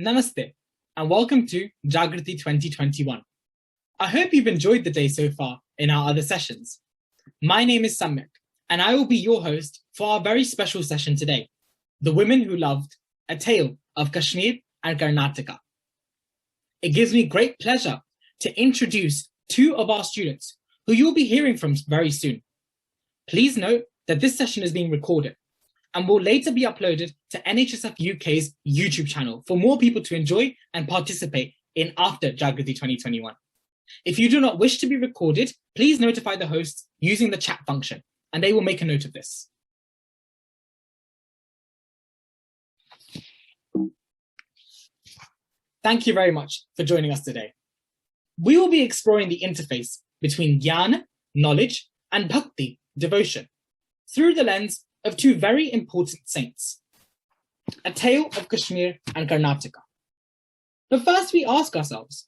Namaste, and welcome to Jagruti 2021. I hope you've enjoyed the day so far in our other sessions. My name is Samyak, and I will be your host for our very special session today, The Women Who Loved, A Tale of Kashmir and Karnataka. It gives me great pleasure to introduce two of our students who you'll be hearing from very soon. Please note that this session is being recorded and will later be uploaded to NHSF UK's YouTube channel for more people to enjoy and participate in after Jagruti 2021. If you do not wish to be recorded, please notify the hosts using the chat function, and they will make a note of this. Thank you very much for joining us today. We will be exploring the interface between Jnana, knowledge, and Bhakti, devotion, through the lens of two very important saints, A Tale of Kashmir and Karnataka. But first we ask ourselves,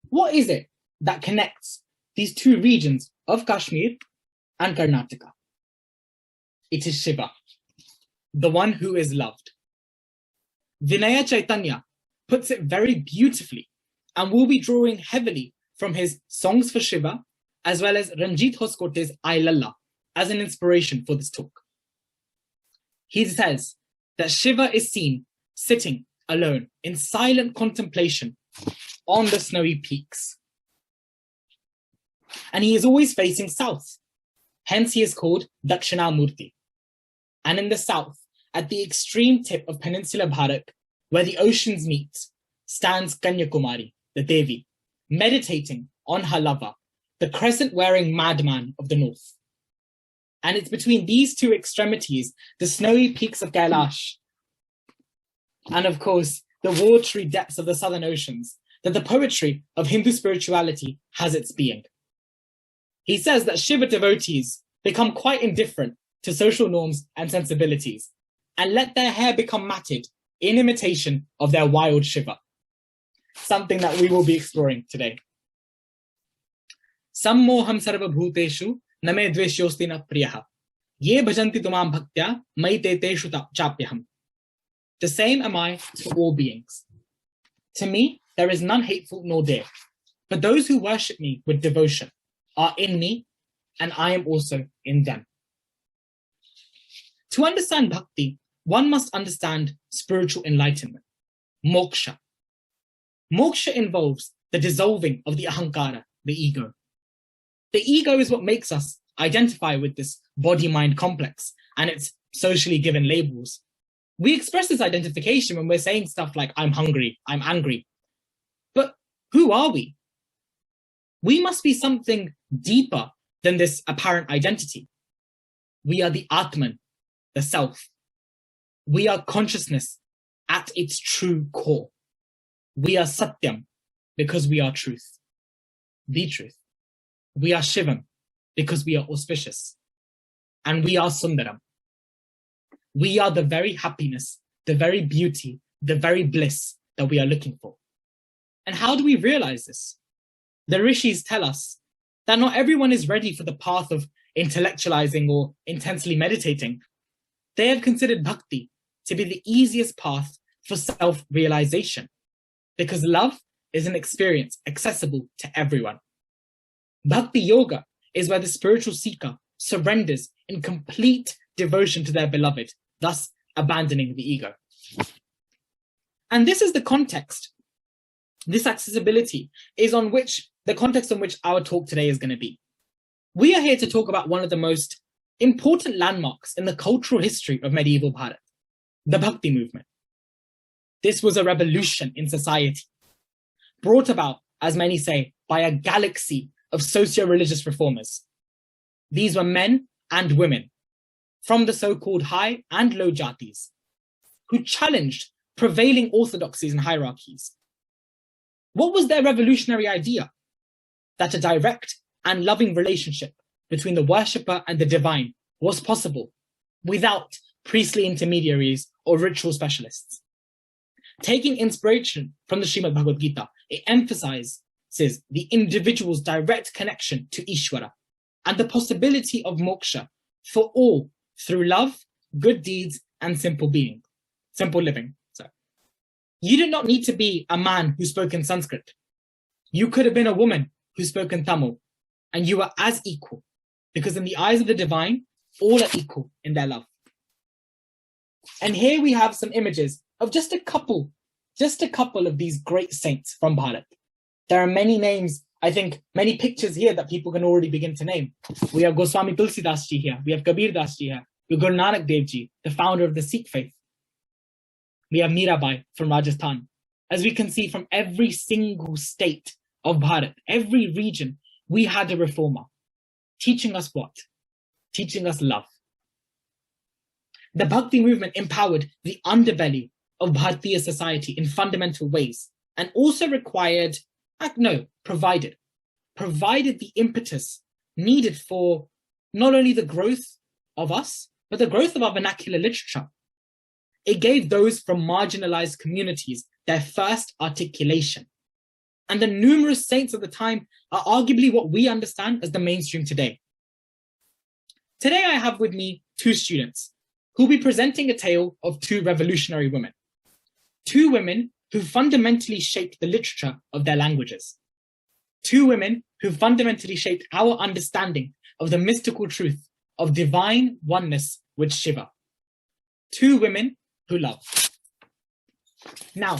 what is it that connects these two regions of Kashmir and Karnataka? It is Shiva, the one who is loved. Vinaya Chaitanya puts it very beautifully, and will be drawing heavily from his Songs for Shiva, as well as Ranjit Hoskote's I Lalla, as an inspiration for this talk. He says that Shiva is seen sitting alone in silent contemplation on the snowy peaks. And he is always facing south. Hence he is called Dakshinamurti. And in the south, at the extreme tip of Peninsula Bharat, where the oceans meet, stands Kanyakumari, the Devi, meditating on her lover, the crescent-wearing madman of the north. And it's between these two extremities, the snowy peaks of Kailash, and of course, the watery depths of the southern oceans, that the poetry of Hindu spirituality has its being. He says that Shiva devotees become quite indifferent to social norms and sensibilities, and let their hair become matted in imitation of their wild Shiva, something that we will be exploring today. Sammoham sarva bhuteshu name dveshyosti na priyaha. Ye bhajanti tumam bhaktya mai te teshu chapyaham. The same am I to all beings. To me, there is none hateful nor dear, but those who worship me with devotion are in me, and I am also in them. To understand bhakti, one must understand spiritual enlightenment, moksha. Moksha involves the dissolving of the ahankara, the ego. The ego is what makes us identify with this body-mind complex and its socially given labels. We express this identification when we're saying stuff like, I'm hungry, I'm angry. But who are we? We must be something deeper than this apparent identity. We are the Atman, the self. We are consciousness at its true core. We are Satyam because we are truth, the truth. We are Shivam because we are auspicious. And we are Sundaram. We are the very happiness, the very beauty, the very bliss that we are looking for. And how do we realize this? The rishis tell us that not everyone is ready for the path of intellectualizing or intensely meditating. They have considered bhakti to be the easiest path for self-realization, because love is an experience accessible to everyone. Bhakti yoga is where the spiritual seeker surrenders in complete devotion to their beloved, thus abandoning the ego. And this is the context. This accessibility is on which the context on which our talk today is going to be. We are here to talk about one of the most important landmarks in the cultural history of medieval Bharat, the Bhakti movement. This was a revolution in society, brought about, as many say, by a galaxy of socio-religious reformers. These were men and women from the so-called high and low jatis, who challenged prevailing orthodoxies and hierarchies. What was their revolutionary idea? That a direct and loving relationship between the worshipper and the divine was possible without priestly intermediaries or ritual specialists. Taking inspiration from the Srimad Bhagavad Gita, it emphasizes the individual's direct connection to Ishvara and the possibility of moksha for all through love, good deeds, and simple living. You did not need to be a man who spoke in Sanskrit. You could have been a woman who spoke in Tamil, and you were as equal, because in the eyes of the divine, all are equal in their love. And here we have some images of just a couple of these great saints from Bharat. There are many names, I think, many pictures here that people can already begin to name. We have Goswami Tulsidas ji here, we have Kabir Das ji here, we have Guru Nanak Dev ji, the founder of the Sikh faith. We have Mirabai from Rajasthan. As we can see from every single state of Bharat, every region, we had a reformer. Teaching us what? Teaching us love. The Bhakti movement empowered the underbelly of Bharatiya society in fundamental ways, and also provided the impetus needed for not only the growth of us, but the growth of our vernacular literature. It gave those from marginalized communities their first articulation. And the numerous saints of the time are arguably what we understand as the mainstream today. Today I have with me two students who will be presenting a tale of two revolutionary women. Two women who fundamentally shaped the literature of their languages. Two women who fundamentally shaped our understanding of the mystical truth of divine oneness with Shiva. Two women who love. Now,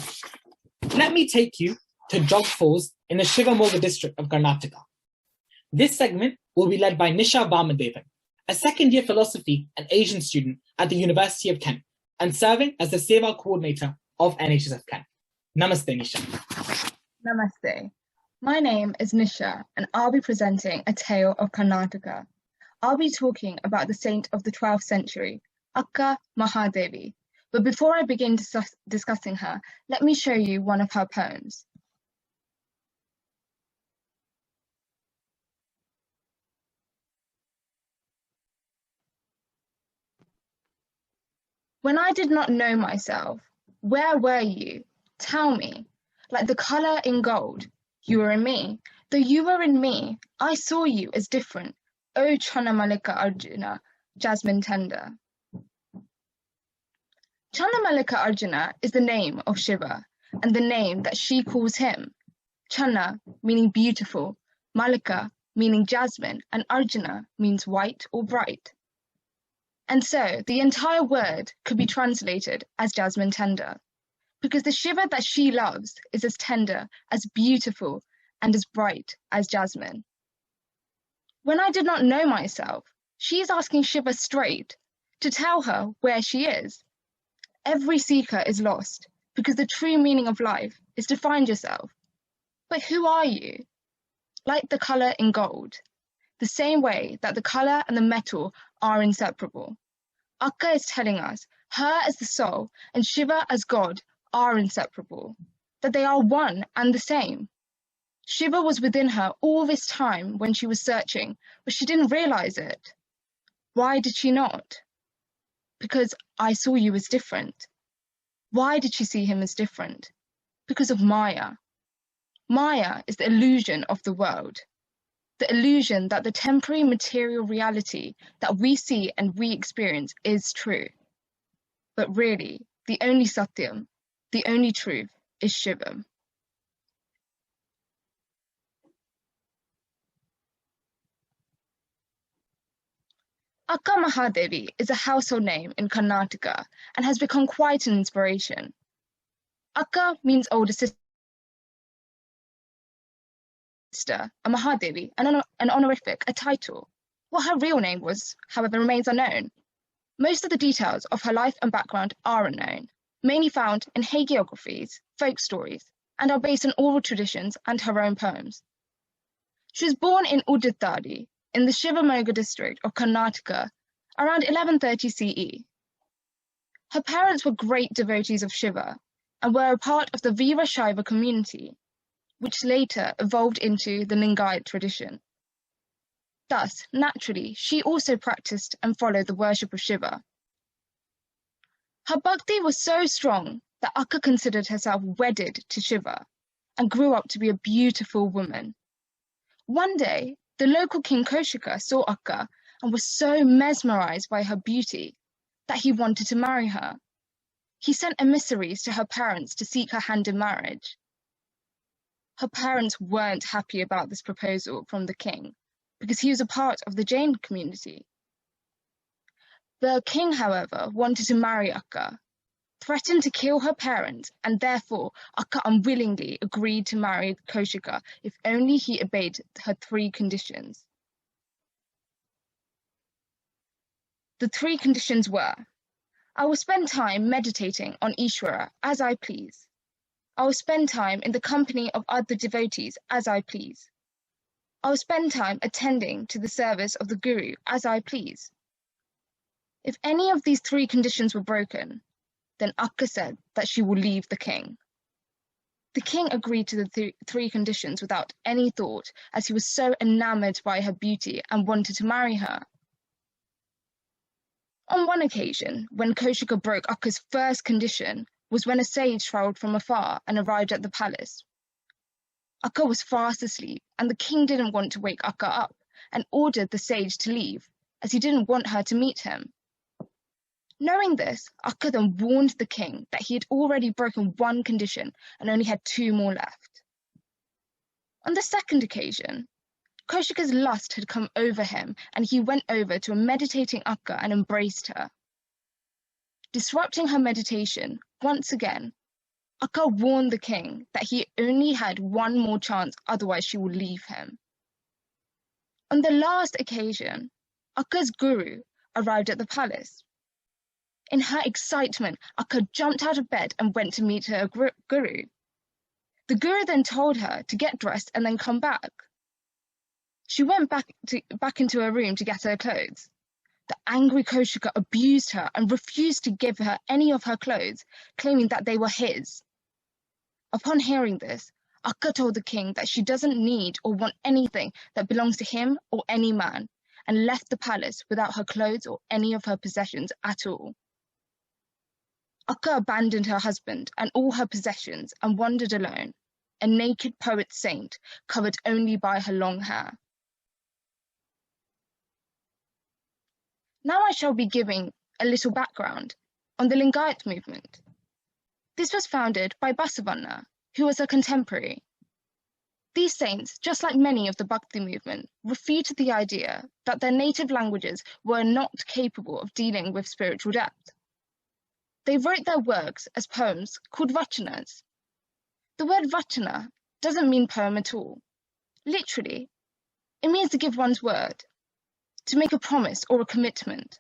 let me take you to Jog Falls in the Shivamoga district of Karnataka. This segment will be led by Nisha Vamadevan, a second-year philosophy and Asian student at the University of Kent and serving as the Seva coordinator of NHSF Kent. Namaste, Nisha. Namaste. My name is Nisha, and I'll be presenting a tale of Karnataka. I'll be talking about the saint of the 12th century, Akka Mahadevi. But before I begin discussing her, let me show you one of her poems. When I did not know myself, where were you? Tell me. Like the color in gold, you were in me. Though you were in me, I saw you as different. O Channa Malika Arjuna, jasmine tender. Channa Malika Arjuna is the name of Shiva and the name that she calls him. Channa meaning beautiful, Malika meaning jasmine, and Arjuna means white or bright. And so the entire word could be translated as jasmine tender, because the Shiva that she loves is as tender, as beautiful, and as bright as jasmine. When I did not know myself, she is asking Shiva straight to tell her where she is. Every seeker is lost, because the true meaning of life is to find yourself. But who are you? Like the color in gold, the same way that the color and the metal are inseparable. Akka is telling us her as the soul and Shiva as God are inseparable, that they are one and the same. Shiva was within her all this time when she was searching, but she didn't realize it. Why did she not? Because I saw you as different. Why did she see him as different? Because of Maya. Maya is the illusion of the world, the illusion that the temporary material reality that we see and we experience is true. But really, the only Satyam, the only truth, is Shivam. Akka Mahadevi is a household name in Karnataka and has become quite an inspiration. Akka means older sister, a Mahadevi, and an honorific, a title. What her real name was, however, remains unknown. Most of the details of her life and background are unknown, mainly found in hagiographies, folk stories, and are based on oral traditions and her own poems. She was born in Udittadi, in the Shivamoga district of Karnataka, around 1130 CE. Her parents were great devotees of Shiva and were a part of the Veera Shaiva community, which later evolved into the Lingayat tradition. Thus, naturally, she also practiced and followed the worship of Shiva. Her bhakti was so strong that Akka considered herself wedded to Shiva and grew up to be a beautiful woman. One day, the local king Koshika saw Akka and was so mesmerized by her beauty that he wanted to marry her. he sent emissaries to her parents to seek her hand in marriage. Her parents weren't happy about this proposal from the king because he was a part of the Jain community. The king, however, wanted to marry Akka, threatened to kill her parents, and therefore Akka unwillingly agreed to marry Kaushika if only he obeyed her 3 conditions. The 3 conditions were: I will spend time meditating on Ishvara as I please. I will spend time in the company of other devotees as I please. I will spend time attending to the service of the Guru as I please. If any of these 3 conditions were broken, then Akka said that she will leave the king. The king agreed to the 3 conditions without any thought, as he was so enamored by her beauty and wanted to marry her. On one occasion, when Kaushika broke Akka's first condition, was when a sage travelled from afar and arrived at the palace. Akka was fast asleep, and the king didn't want to wake Akka up and ordered the sage to leave, as he didn't want her to meet him. Knowing this, Akka then warned the king that he had already broken 1 condition and only had 2 more left. On the second occasion, Kaushika's lust had come over him, and he went over to a meditating Akka and embraced her. Disrupting her meditation, once again, Akka warned the king that he only had 1 more chance, otherwise she would leave him. On the last occasion, Akka's guru arrived at the palace. In her excitement, Akka jumped out of bed and went to meet her guru. The guru then told her to get dressed and then come back. She went back into her room to get her clothes. The angry Kaushika abused her and refused to give her any of her clothes, claiming that they were his. Upon hearing this, Akka told the king that she doesn't need or want anything that belongs to him or any man, and left the palace without her clothes or any of her possessions at all. Akka abandoned her husband and all her possessions and wandered alone, a naked poet saint covered only by her long hair. Now I shall be giving a little background on the Lingayat movement. This was founded by Basavanna, who was a contemporary. These saints, just like many of the Bhakti movement, refuted the idea that their native languages were not capable of dealing with spiritual depth. They wrote their works as poems called vachanas. The word vachana doesn't mean poem at all. Literally, it means to give one's word, to make a promise or a commitment.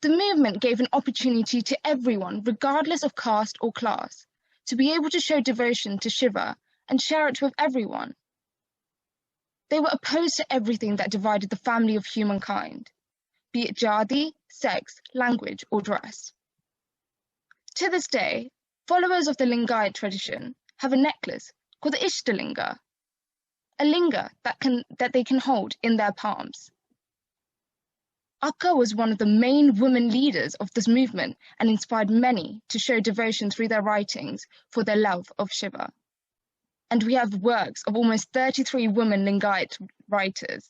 The movement gave an opportunity to everyone, regardless of caste or class, to be able to show devotion to Shiva and share it with everyone. They were opposed to everything that divided the family of humankind, be it jati, sex, language, or dress. To this day, followers of the Lingayat tradition have a necklace called the Ishtalinga, a linga that they can hold in their palms. Akka was one of the main women leaders of this movement and inspired many to show devotion through their writings for their love of Shiva. And we have works of almost 33 women Lingayat writers.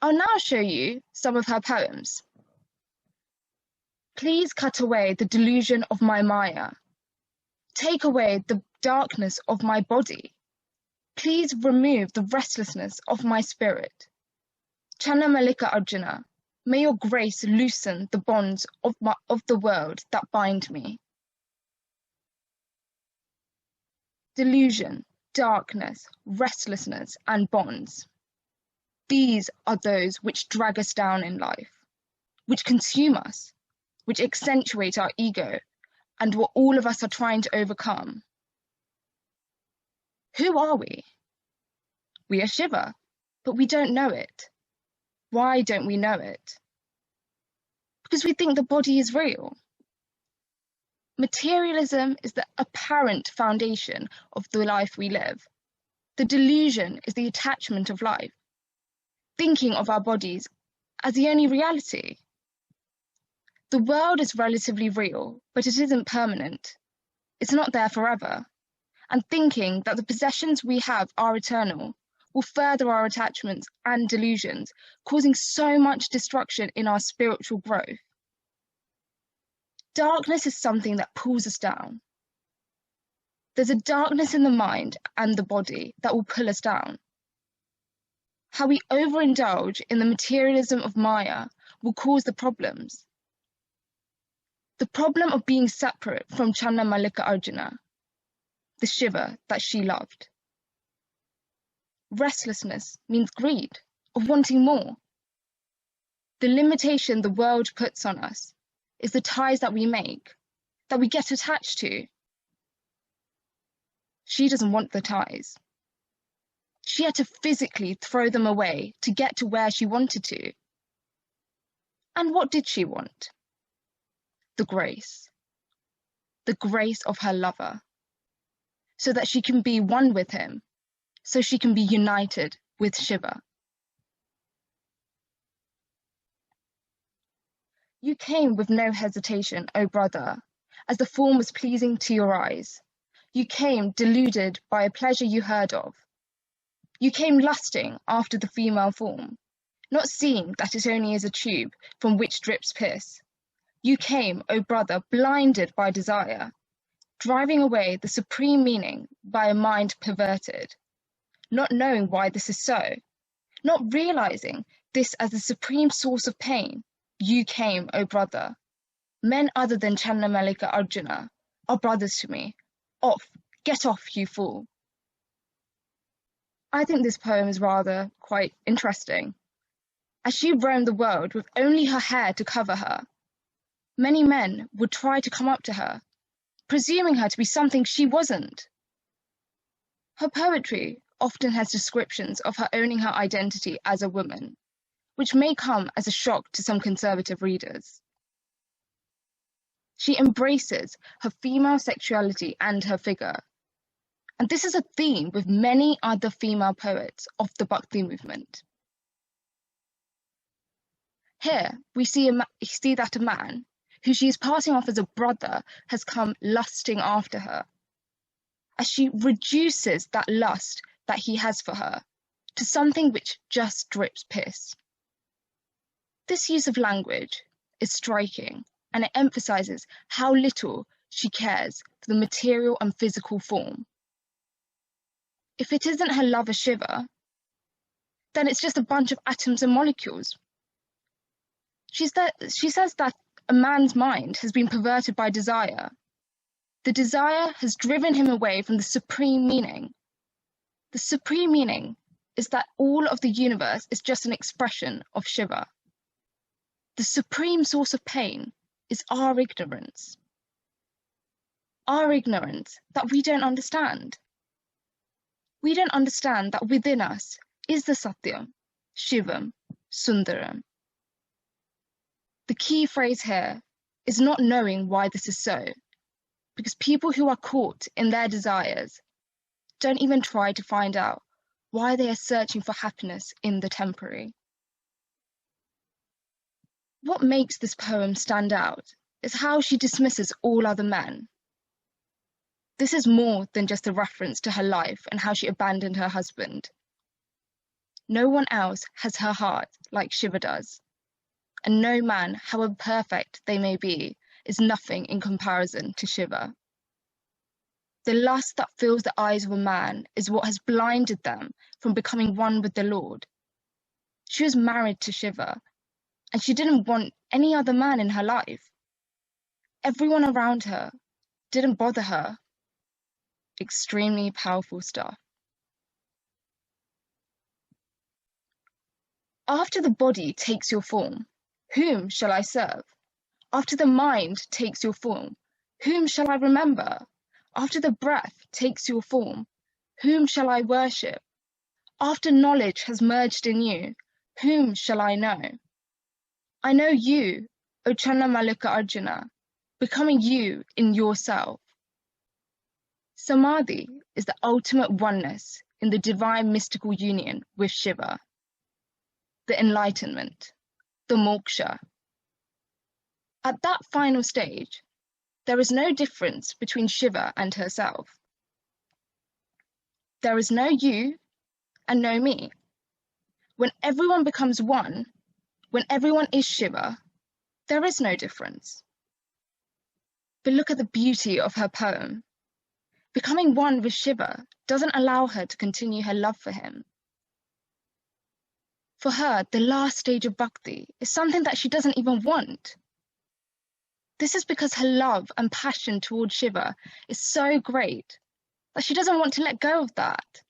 I'll now show you some of her poems. Please cut away the delusion of my Maya. Take away the darkness of my body. Please remove the restlessness of my spirit. Channa Malika Arjuna, may your grace loosen the bonds of the world that bind me. Delusion, darkness, restlessness, and bonds. These are those which drag us down in life, which consume us, which accentuate our ego, and what all of us are trying to overcome. Who are we? We are Shiva, but we don't know it. Why don't we know it? Because we think the body is real. Materialism is the apparent foundation of the life we live. The delusion is the attachment of life, thinking of our bodies as the only reality. The world is relatively real, but it isn't permanent. It's not there forever. And thinking that the possessions we have are eternal, will further our attachments and delusions, causing so much destruction in our spiritual growth. Darkness is something that pulls us down. There's a darkness in the mind and the body that will pull us down. How we overindulge in the materialism of Maya will cause the problems. The problem of being separate from Channa Mallikarjuna, the Shiva that she loved. Restlessness means greed, of wanting more. The limitation the world puts on us is the ties that we make, that we get attached to. She doesn't want the ties. She had to physically throw them away to get to where she wanted to. And what did she want? The grace of her lover, so that she can be one with him, so she can be united with Shiva. You came with no hesitation, O brother, as the form was pleasing to your eyes. You came deluded by a pleasure you heard of. You came lusting after the female form, not seeing that it only is a tube from which drips piss. You came, O brother, blinded by desire, driving away the supreme meaning by a mind perverted, not knowing why this is so, not realizing this as the supreme source of pain. You came, O brother. Men other than Channa Mallikarjuna are brothers to me. Off, get off, you fool. I think this poem is rather quite interesting. As she roamed the world with only her hair to cover her, many men would try to come up to her, presuming her to be something she wasn't. Her poetry often has descriptions of her owning her identity as a woman, which may come as a shock to some conservative readers. She embraces her female sexuality and her figure, and this is a theme with many other female poets of the Bhakti movement. Here we see that a man, who she is passing off as a brother, has come lusting after her, as she reduces that lust that he has for her to something which just drips piss. This use of language is striking, and it emphasizes how little she cares for the material and physical form. If it isn't her lover Shiva, then it's just a bunch of atoms and molecules. She says that a man's mind has been perverted by desire. The desire has driven him away from the supreme meaning. The supreme meaning is that all of the universe is just an expression of Shiva. The supreme source of pain is our ignorance. Our ignorance that we don't understand. We don't understand that within us is the Satyam, Shivam, Sundaram. The key phrase here is not knowing why this is so, because people who are caught in their desires don't even try to find out why they are searching for happiness in the temporary. What makes this poem stand out is how she dismisses all other men. This is more than just a reference to her life and how she abandoned her husband. No one else has her heart like Shiva does, and no man, however perfect they may be, is nothing in comparison to Shiva. The lust that fills the eyes of a man is what has blinded them from becoming one with the Lord. She was married to Shiva, and she didn't want any other man in her life. Everyone around her didn't bother her. Extremely powerful stuff. After the body takes your form, whom shall I serve? After the mind takes your form, whom shall I remember? After the breath takes your form, whom shall I worship? After knowledge has merged in you, whom shall I know? I know you, O Channa Mallikarjuna, becoming you in yourself. Samadhi is the ultimate oneness in the divine mystical union with Shiva, the enlightenment, the moksha. At that final stage, there is no difference between Shiva and herself. There is no you, and know me. When everyone becomes one, when everyone is Shiva, there is no difference. But look at the beauty of her poem. Becoming one with Shiva doesn't allow her to continue her love for him. For her, the last stage of Bhakti is something that she doesn't even want. This is because her love and passion towards Shiva is so great that she doesn't want to let go of that.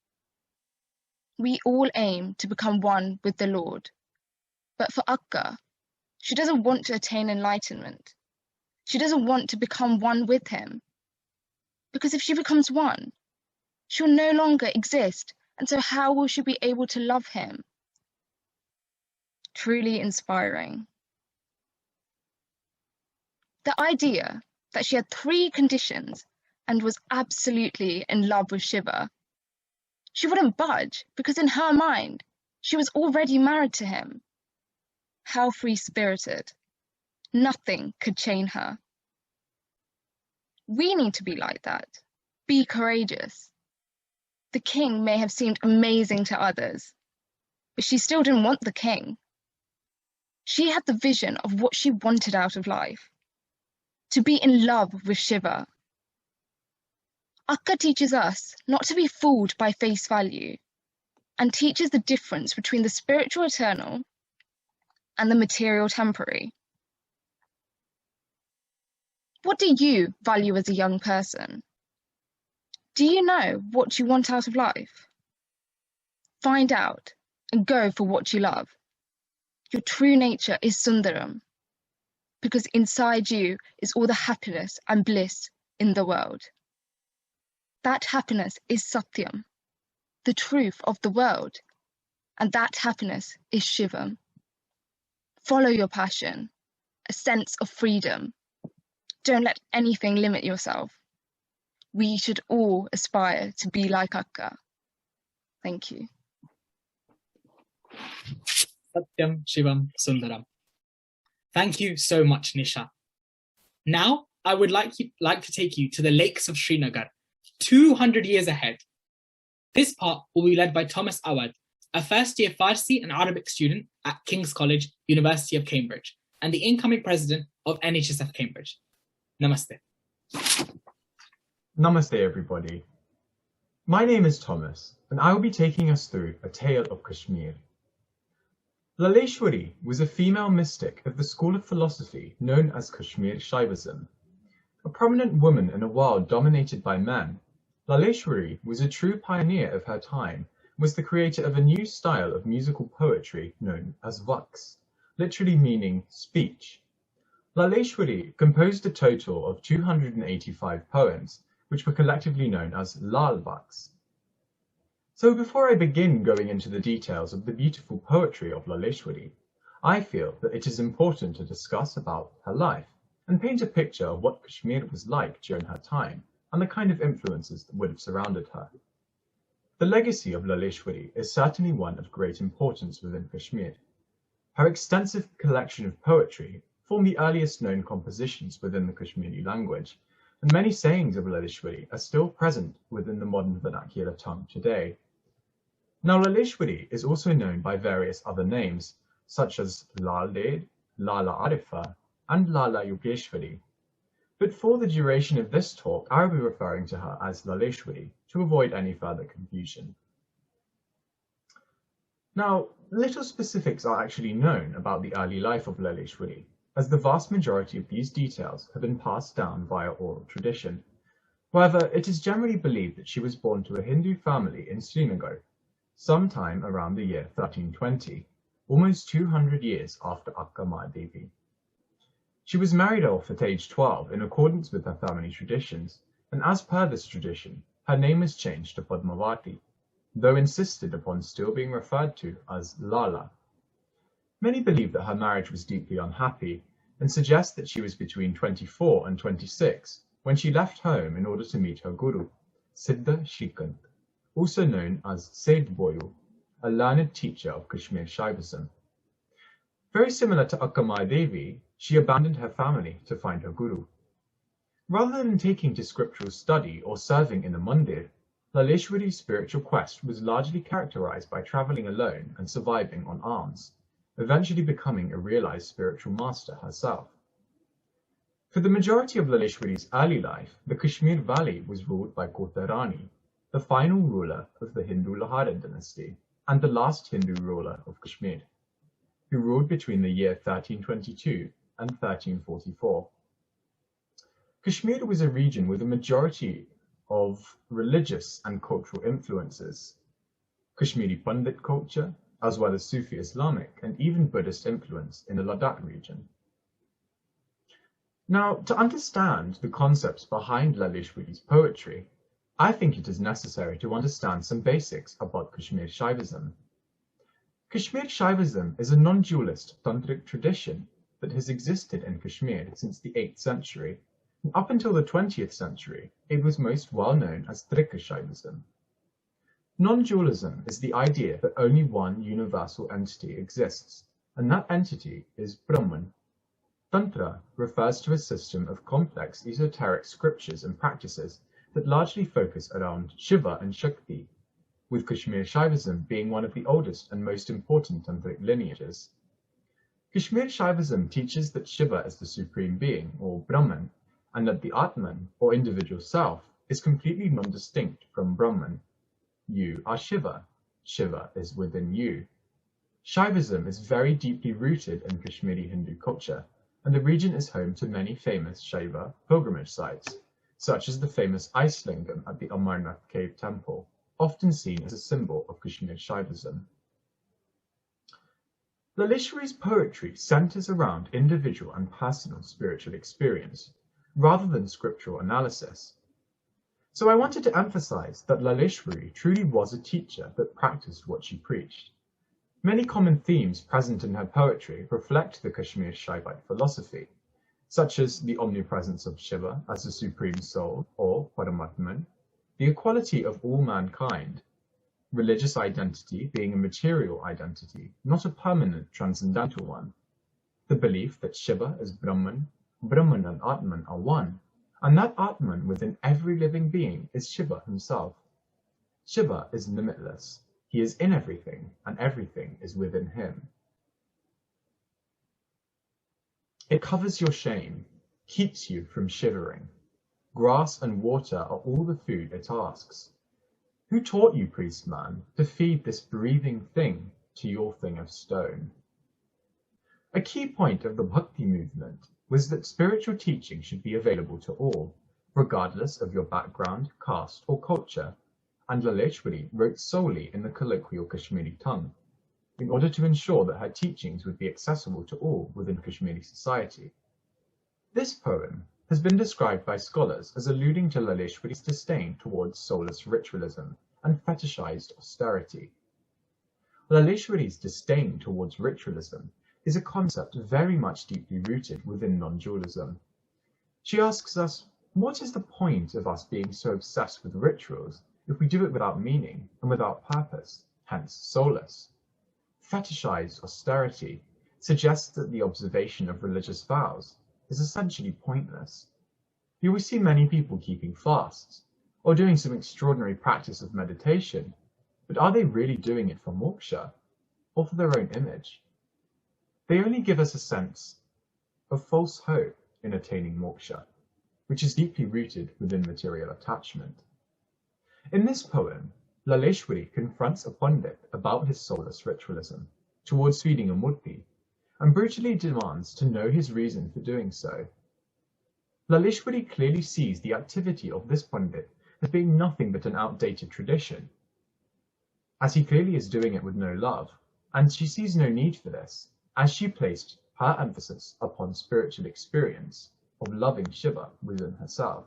We all aim to become one with the Lord. But for Akka, she doesn't want to attain enlightenment. She doesn't want to become one with him. Because if she becomes one, she will no longer exist, and so how will she be able to love him? Truly inspiring. The idea that she had 3 conditions and was absolutely in love with Shiva. She wouldn't budge because in her mind, she was already married to him. How free-spirited. Nothing could chain her. We need to be like that. Be courageous. The king may have seemed amazing to others, but she still didn't want the king. She had the vision of what she wanted out of life. To be in love with Shiva. Akka teaches us not to be fooled by face value and teaches the difference between the spiritual eternal and the material temporary. What do you value as a young person? Do you know what you want out of life? Find out and go for what you love. Your true nature is Sundaram, because inside you is all the happiness and bliss in the world. That happiness is Satyam, the truth of the world, and that happiness is Shivam. Follow your passion, a sense of freedom. Don't let anything limit yourself. We should all aspire to be like Akka. Thank you. Satyam Shivam Sundaram. Thank you so much, Nisha. Now, I would like to take you to the lakes of Srinagar, 200 years ahead. This part will be led by Thomas Awad, a first-year Farsi and Arabic student at King's College, University of Cambridge, and the incoming president of NHSF Cambridge. Namaste. Namaste, everybody. My name is Thomas, and I will be taking us through a tale of Kashmir. Laleshwari was a female mystic of the school of philosophy known as Kashmir Shaivism. A prominent woman in a world dominated by men, Laleshwari was a true pioneer of her time, was the creator of a new style of musical poetry known as Vaks, literally meaning speech. Laleshwari composed a total of 285 poems, which were collectively known as Lal Vaks. So before I begin going into the details of the beautiful poetry of Laleshwari, I feel that it is important to discuss about her life and paint a picture of what Kashmir was like during her time and the kind of influences that would have surrounded her. The legacy of Laleshwari is certainly one of great importance within Kashmir. Her extensive collection of poetry form the earliest known compositions within the Kashmiri language, and many sayings of Laleshwari are still present within the modern vernacular tongue today. Now, Laleshwari is also known by various other names, such as Lal Ded, Lala Arifa, and Lala Yogeshwari. But for the duration of this talk, I will be referring to her as Laleshwari to avoid any further confusion. Now, little specifics are actually known about the early life of Laleshwari, as the vast majority of these details have been passed down via oral tradition. However, it is generally believed that she was born to a Hindu family in Srinagar, sometime around the year 1320, almost 200 years after Akka Mahadevi. She was married off at age 12 in accordance with her family traditions, and as per this tradition, her name was changed to Padmavati, though insisted upon still being referred to as Lala. Many believe that her marriage was deeply unhappy, and suggest that she was between 24 and 26 when she left home in order to meet her guru, Siddha Shrikant, also known as Said Boyu, a learned teacher of Kashmir Shaivism. Very similar to Akka Mahadevi, she abandoned her family to find her guru. Rather than taking to scriptural study or serving in a mandir, Laleshwari's spiritual quest was largely characterized by traveling alone and surviving on alms, eventually becoming a realized spiritual master herself. For the majority of Laleshwari's early life, the Kashmir Valley was ruled by Kota Rani, the final ruler of the Hindu Lahara dynasty and the last Hindu ruler of Kashmir, who ruled between the year 1322 and 1344. Kashmir was a region with a majority of religious and cultural influences, Kashmiri Pandit culture, as well as Sufi Islamic and even Buddhist influence in the Ladakh region. Now, to understand the concepts behind Laleshwari's poetry, I think it is necessary to understand some basics about Kashmir Shaivism. Kashmir Shaivism is a non-dualist tantric tradition that has existed in Kashmir since the 8th century. Up until the 20th century, it was most well known as Trika Shaivism. Non-dualism is the idea that only one universal entity exists, and that entity is Brahman. Tantra refers to a system of complex esoteric scriptures and practices that largely focus around Shiva and Shakti, with Kashmir Shaivism being one of the oldest and most important tantric lineages. Kashmir Shaivism teaches that Shiva is the supreme being, or Brahman, and that the Atman, or individual self, is completely non-distinct from Brahman. You are Shiva. Shiva is within you. Shaivism is very deeply rooted in Kashmiri Hindu culture, and the region is home to many famous Shaiva pilgrimage sites, such as the famous ice lingam at the Amarnath Cave Temple, often seen as a symbol of Kashmir Shaivism. Laleshwari's poetry centers around individual and personal spiritual experience, rather than scriptural analysis. So I wanted to emphasize that Laleshwari truly was a teacher that practiced what she preached. Many common themes present in her poetry reflect the Kashmir Shaivite philosophy, such as the omnipresence of Shiva as the supreme soul, or Paramatman, the equality of all mankind, religious identity being a material identity, not a permanent transcendental one, the belief that Shiva is Brahman, Brahman and Atman are one, and that Atman within every living being is Shiva himself. Shiva is limitless. He is in everything, and everything is within him. It covers your shame, keeps you from shivering. Grass and water are all the food it asks. Who taught you, priest man, to feed this breathing thing to your thing of stone? A key point of the Bhakti movement was that spiritual teaching should be available to all, regardless of your background, caste, or culture, and Laleshwari wrote solely in the colloquial Kashmiri tongue, in order to ensure that her teachings would be accessible to all within Kashmiri society. This poem has been described by scholars as alluding to Laleshwari's disdain towards soulless ritualism and fetishized austerity. Laleshwari's disdain towards ritualism is a concept very much deeply rooted within non-dualism. She asks us, what is the point of us being so obsessed with rituals if we do it without meaning and without purpose, hence soulless? Fetishized austerity suggests that the observation of religious vows is essentially pointless. You will see many people keeping fasts, or doing some extraordinary practice of meditation, but are they really doing it for moksha, or for their own image? They only give us a sense of false hope in attaining moksha, which is deeply rooted within material attachment. In this poem, Laleshwari confronts a Pandit about his soulless ritualism towards feeding a murti, and brutally demands to know his reason for doing so. Laleshwari clearly sees the activity of this Pandit as being nothing but an outdated tradition, as he clearly is doing it with no love, and she sees no need for this, as she placed her emphasis upon spiritual experience of loving Shiva within herself.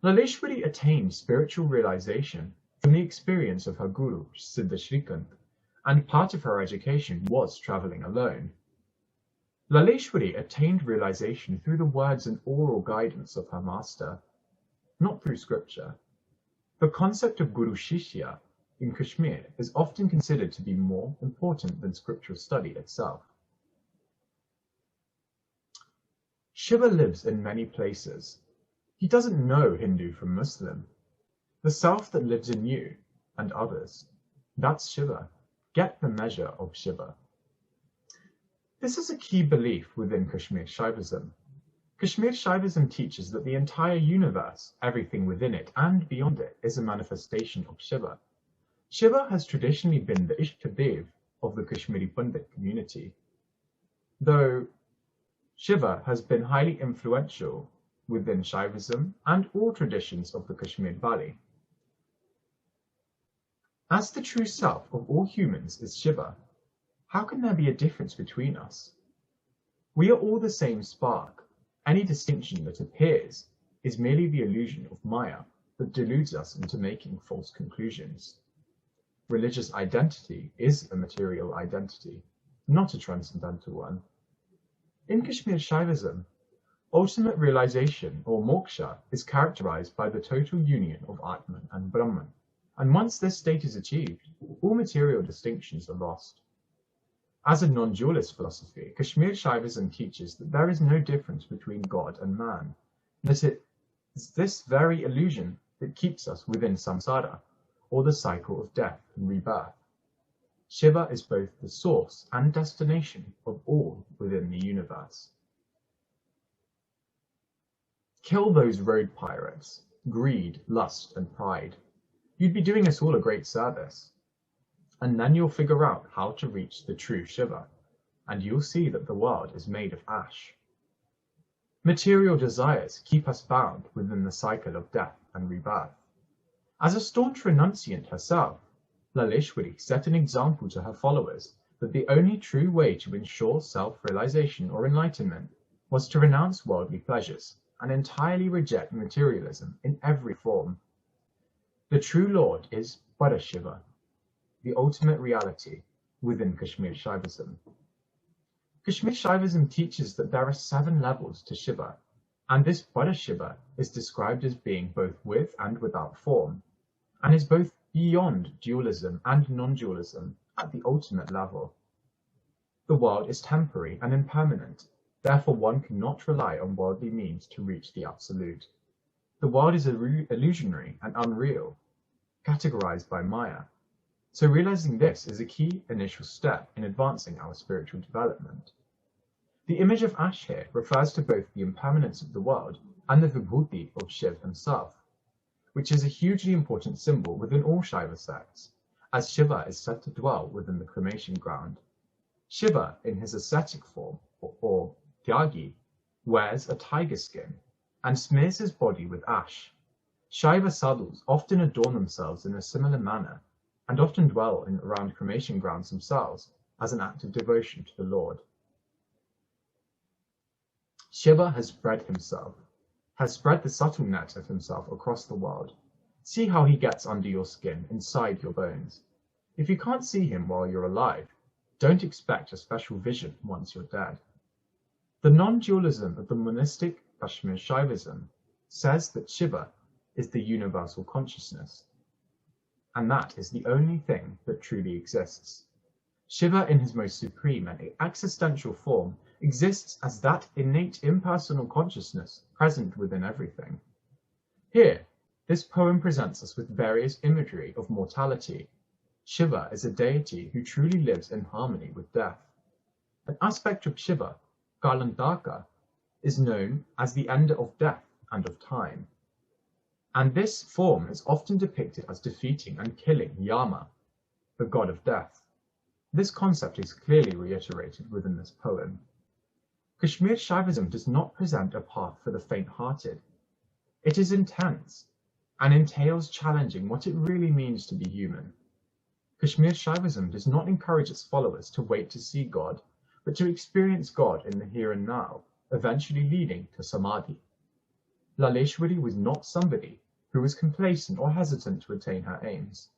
Laleshwari attained spiritual realization from the experience of her guru, Siddha Shrikant, and part of her education was traveling alone. Laleshwari attained realization through the words and oral guidance of her master, not through scripture. The concept of Guru Shishya in Kashmir is often considered to be more important than scriptural study itself. Shiva lives in many places. He doesn't know Hindu from Muslim. the self that lives in you and others. That's Shiva. Get the measure of Shiva. This is a key belief within Kashmir Shaivism. Kashmir Shaivism teaches that the entire universe, everything within it and beyond it, is a manifestation of Shiva. Shiva has traditionally been the Ishtadev of the Kashmiri Pandit community, though Shiva has been highly influential within Shaivism and all traditions of the Kashmir Valley. As the true self of all humans is Shiva, how can there be a difference between us? We are all the same spark. Any distinction that appears is merely the illusion of Maya that deludes us into making false conclusions. Religious identity is a material identity, not a transcendental one. In Kashmir Shaivism, ultimate realization or moksha is characterized by the total union of Atman and Brahman, and once this state is achieved, all material distinctions are lost. As a non-dualist philosophy, Kashmir Shaivism teaches that there is no difference between God and man, and that it is this very illusion that keeps us within samsara, or the cycle of death and rebirth. Shiva is both the source and destination of all within the universe. Kill those road pirates, greed, lust, and pride. You'd be doing us all a great service. And then you'll figure out how to reach the true Shiva, and you'll see that the world is made of ash. Material desires keep us bound within the cycle of death and rebirth. As a staunch renunciant herself, Laleshwari set an example to her followers that the only true way to ensure self-realization or enlightenment was to renounce worldly pleasures and entirely reject materialism in every form. The true Lord is Parashiva, the ultimate reality within Kashmir Shaivism. Kashmir Shaivism teaches that there are 7 levels to Shiva, and this Parashiva is described as being both with and without form, and is both beyond dualism and non-dualism at the ultimate level. The world is temporary and impermanent, therefore one cannot rely on worldly means to reach the absolute. The world is illusionary and unreal, categorized by Maya. So realizing this is a key initial step in advancing our spiritual development. The image of ash here refers to both the impermanence of the world and the vibhuti of Shiv himself, which is a hugely important symbol within all Shaiva sects, as Shiva is said to dwell within the cremation ground. Shiva, in his ascetic form, or Tyagi, wears a tiger skin and smears his body with ash. Shaiva sadhus often adorn themselves in a similar manner, and often dwell around cremation grounds themselves as an act of devotion to the Lord. Shiva has spread the subtle net of himself across the world. See how he gets under your skin, inside your bones. If you can't see him while you're alive, don't expect a special vision once you're dead. The non-dualism of the monistic Kashmir Shaivism says that Shiva is the universal consciousness, and that is the only thing that truly exists. Shiva in his most supreme and existential form exists as that innate impersonal consciousness present within everything. Here, this poem presents us with various imagery of mortality. Shiva is a deity who truly lives in harmony with death. An aspect of Shiva, Karnataka, is known as the ender of death and of time. And this form is often depicted as defeating and killing Yama, the god of death. This concept is clearly reiterated within this poem. Kashmir Shaivism does not present a path for the faint-hearted. It is intense and entails challenging what it really means to be human. Kashmir Shaivism does not encourage its followers to wait to see God, but to experience God in the here and now, eventually leading to samadhi. Laleshwari was not somebody who was complacent or hesitant to attain her aims,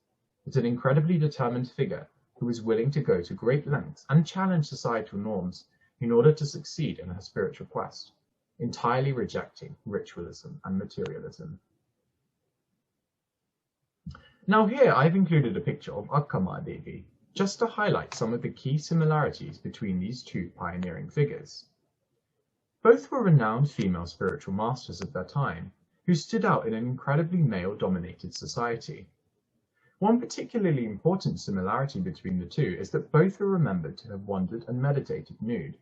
but an incredibly determined figure who was willing to go to great lengths and challenge societal norms in order to succeed in her spiritual quest, entirely rejecting ritualism and materialism. Now here I've included a picture of Akka Mahadevi, just to highlight some of the key similarities between these two pioneering figures. Both were renowned female spiritual masters of their time, who stood out in an incredibly male-dominated society. One particularly important similarity between the two is that both are remembered to have wandered and meditated nude,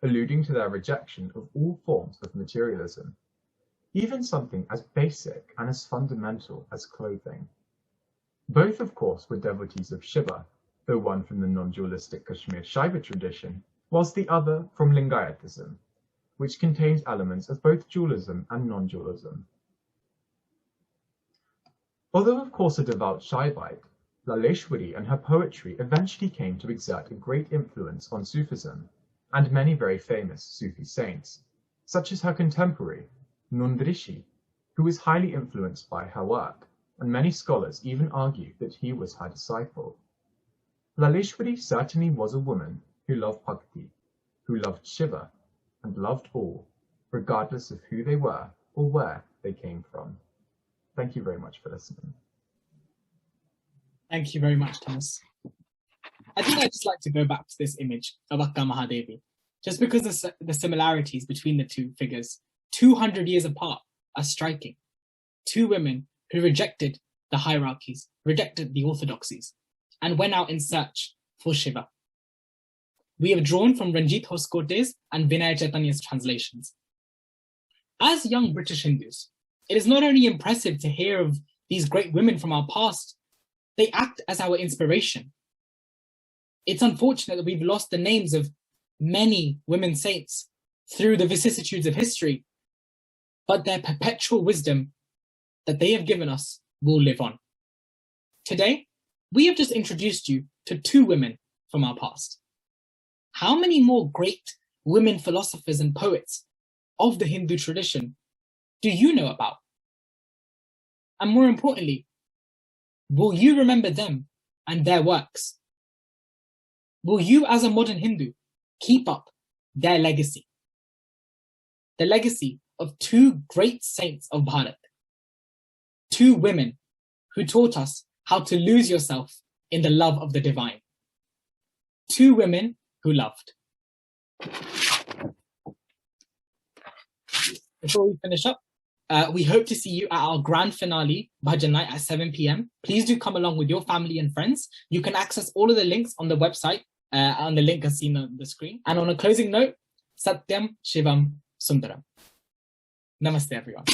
alluding to their rejection of all forms of materialism, even something as basic and as fundamental as clothing. Both, of course, were devotees of Shiva, though one from the non-dualistic Kashmir Shaiva tradition, whilst the other from Lingayatism, which contains elements of both dualism and non-dualism. Although of course a devout Shaivite, Laleshwari and her poetry eventually came to exert a great influence on Sufism and many very famous Sufi saints, such as her contemporary, Nundrishi, who was highly influenced by her work, and many scholars even argue that he was her disciple. Laleshwari certainly was a woman who loved Bhakti, who loved Shiva, and loved all, regardless of who they were or where they came from. Thank you very much for listening. Thank you very much, Thomas. I think I'd just like to go back to this image of Akka Mahadevi, just because the similarities between the two figures, 200 years apart, are striking. Two women who rejected the hierarchies, rejected the orthodoxies, and went out in search for Shiva. We have drawn from Ranjit Hoskote's and Vinay Chaitanya's translations. As young British Hindus, it is not only impressive to hear of these great women from our past, they act as our inspiration. It's unfortunate that we've lost the names of many women saints through the vicissitudes of history, but their perpetual wisdom that they have given us will live on. Today, we have just introduced you to two women from our past. How many more great women philosophers and poets of the Hindu tradition do you know about? And more importantly, will you remember them and their works? Will you, as a modern Hindu, keep up their legacy? The legacy of two great saints of Bharat, two women who taught us how to lose yourself in the love of the divine, two women who loved. Before we finish up, we hope to see you at our grand finale, Bhajan Night at 7 p.m. Please do come along with your family and friends. You can access all of the links on the website, on the link as seen on the screen. And on a closing note, Satyam Shivam Sundaram. Namaste, everyone.